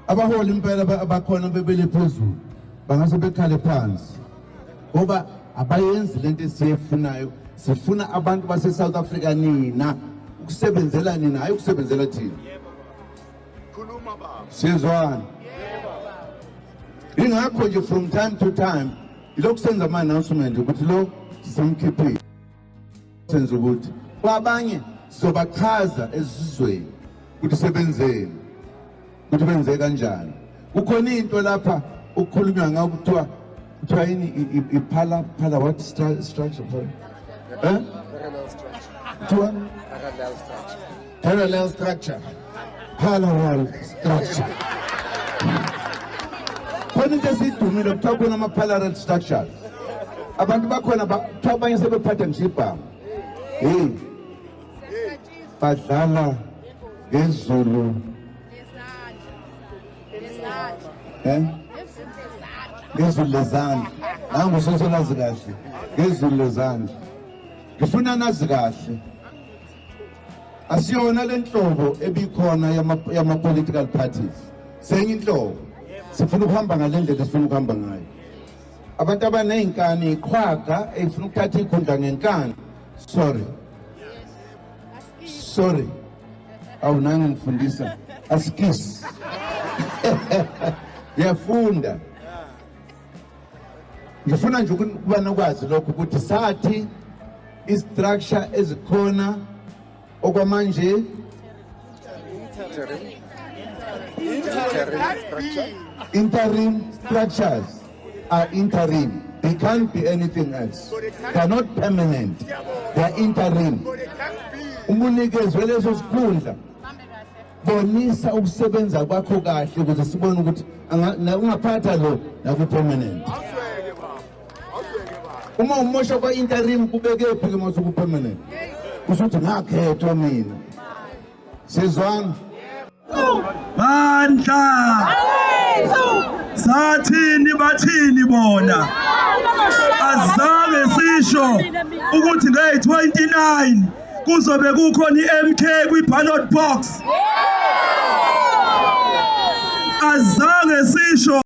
abaholi impela abakhona bebele phezulu bangase bekhale phansi ngoba abayenzi lento esiyifunayo. Sifuna abantu base South Africa nina ukusebenzela nina, hayi ukusebenzela thina. Khuluma baba. Sizwana. Ingakho nje from time to time ilokhu senza ama announcement ukuthi lo sisamkhiphile. Senza ukuthi kwabanye sizobachaza ezizweni ukuthi sebenzeni, ukuthi benze kanjani. Kukhona into lapha ukukhulunywa ngakho kuthiwa yini iphala what structure sorry. Parallel structure. Parallel structure. Khona into esidumile kuthiwa khona ama-parallel structures. Abantu bakhona kuthiwa abanye sebephatha ngisibhamu. Hey. Badlala ngezulu. Ngezulu lezandla. Nangu sosolazi kahle. Ngezulu lezandla. Ngifuna nazi kahle. Asiyona lenhlobo ebikhona yama-political parties. Senye inhlobo. Sifuna ukuhamba ngalendlela sifuna ukuhamba ngayo. Abantu abanezinkani iqhwaga efuna ukuthatha ikhundla ngenkani. Sorry. Awunanga ngifundisa. Asikisi. Yafunda. Ngifuna nje ukuba nokwazi lokho ukuthi sathi istructure ezikhona okwamanje interim structures are interim. They can't be anything else. They are not permanent. They are interim. Umunikezwe leso sikhundla bonisa ukusebenza kwakho kahle ukuze sibone ukuthi ungaphatha lo naku-permanent. Uma umosha kwa interim kubeke phi ke mase ku-permanent? Usuthi ngakhethwa mina. Sizwana? Bandla! Sathini bathini bona? Azange sisho ukuthi nge-29 kuzobe kukhona i-MK kwi-ballot box. Azange sisho